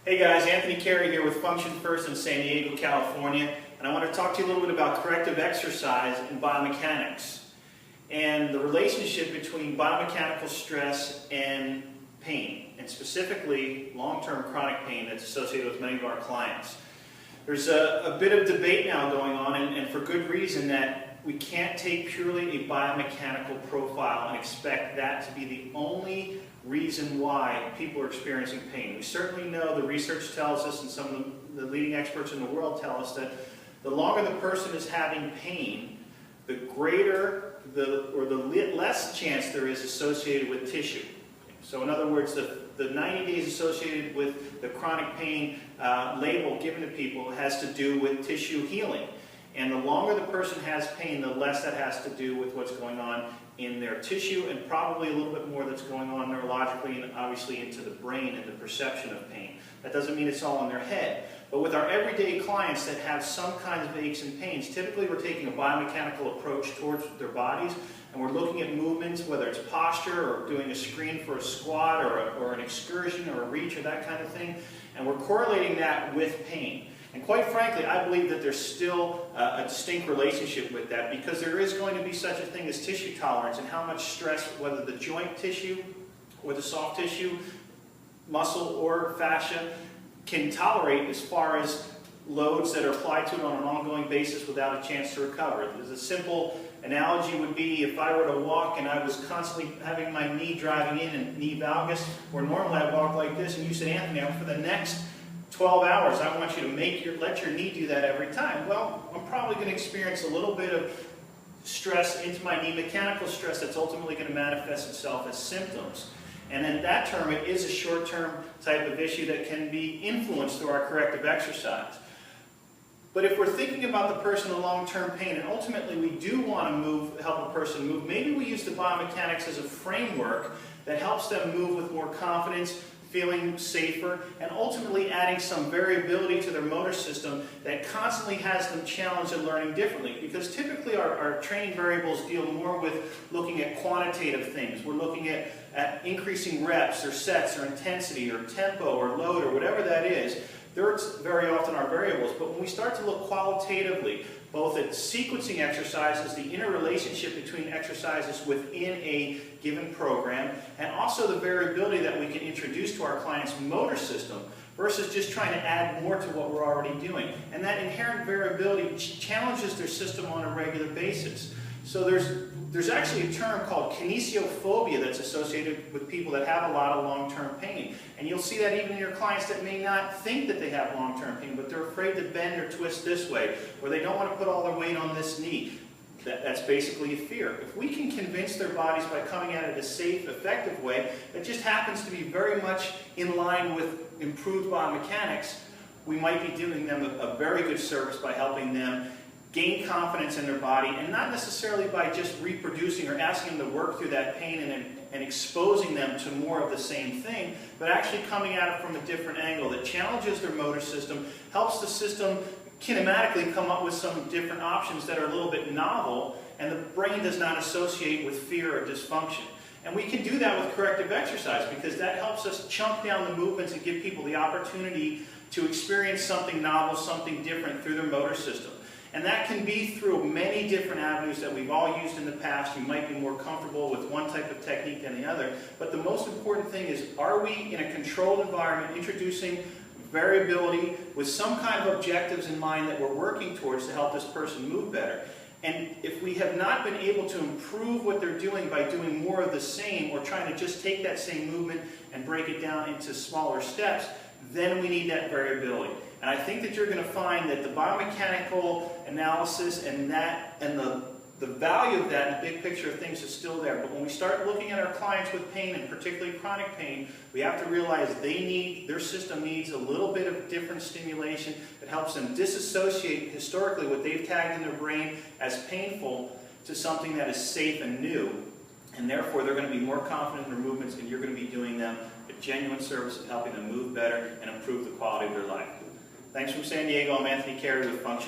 Hey guys, Anthony Carey here with Function First in San Diego, California, and I want to talk to you a little bit about corrective exercise and biomechanics and the relationship between biomechanical stress and pain, and specifically long-term chronic pain that's associated with many of our clients. There's a bit of debate now going on, and for good reason, that we can't take purely a biomechanical profile and expect that to be the only reason why people are experiencing pain. We certainly know, the research tells us, and some of the leading experts in the world tell us, that the longer the person is having pain, the greater or the less chance there is associated with tissue. So in other words, the 90 days associated with the chronic pain label given to people has to do with tissue healing. And the longer the person has pain, the less that has to do with what's going on in their tissue, and probably a little bit more that's going on neurologically and obviously into the brain and the perception of pain. That doesn't mean it's all in their head. But with our everyday clients that have some kinds of aches and pains, typically we're taking a biomechanical approach towards their bodies, and we're looking at movements, whether it's posture or doing a screen for a squat or an excursion or a reach or that kind of thing, and we're correlating that with pain. And quite frankly, I believe that there's still a distinct relationship with that, because there is going to be such a thing as tissue tolerance and how much stress, whether the joint tissue or the soft tissue, muscle or fascia, can tolerate as far as loads that are applied to it on an ongoing basis without a chance to recover. There's a simple analogy would be if I were to walk and I was constantly having my knee driving in and knee valgus, where normally I walk like this, and you said, Anthony, for the next 12 hours, I want you to let your knee do that every time. Well, I'm probably going to experience a little bit of stress into my knee, mechanical stress that's ultimately going to manifest itself as symptoms. And in that term, it is a short-term type of issue that can be influenced through our corrective exercise. But if we're thinking about the person in long-term pain, and ultimately we do want to help a person move, maybe we use the biomechanics as a framework that helps them move with more confidence, feeling safer, and ultimately adding some variability to their motor system that constantly has them challenged and learning differently. Because typically our training variables deal more with looking at quantitative things. We're looking at increasing reps or sets or intensity or tempo or load or whatever that is. They're very often our variables. But when we start to look qualitatively, both at sequencing exercises, the interrelationship between exercises within a given program, and also the variability that we can introduce to our client's motor system versus just trying to add more to what we're already doing. And that inherent variability challenges their system on a regular basis. So there's actually a term called kinesiophobia that's associated with people that have a lot of long-term pain. And you'll see that even in your clients that may not think that they have long-term pain, but they're afraid to bend or twist this way, or they don't want to put all their weight on this knee. That's basically a fear. If we can convince their bodies by coming at it a safe, effective way that just happens to be very much in line with improved biomechanics, we might be doing them a very good service by helping them gain confidence in their body, and not necessarily by just reproducing or asking them to work through that pain and exposing them to more of the same thing, but actually coming at it from a different angle that challenges their motor system, helps the system kinematically come up with some different options that are a little bit novel, and the brain does not associate with fear or dysfunction. And we can do that with corrective exercise, because that helps us chunk down the movements and give people the opportunity to experience something novel, something different through their motor system. And that can be through many different avenues that we've all used in the past. You might be more comfortable with one type of technique than the other. But the most important thing is, are we in a controlled environment introducing variability with some kind of objectives in mind that we're working towards to help this person move better? And if we have not been able to improve what they're doing by doing more of the same, or trying to just take that same movement and break it down into smaller steps, then we need that variability. And I think that you're going to find that the biomechanical analysis and the value of that in the big picture of things is still there. But when we start looking at our clients with pain, and particularly chronic pain, we have to realize their system needs a little bit of different stimulation that helps them disassociate historically what they've tagged in their brain as painful to something that is safe and new. And therefore, they're going to be more confident in their movements, and you're going to be doing them a genuine service of helping them move better and improve the quality of their life. Thanks from San Diego. I'm Anthony Carey with Function.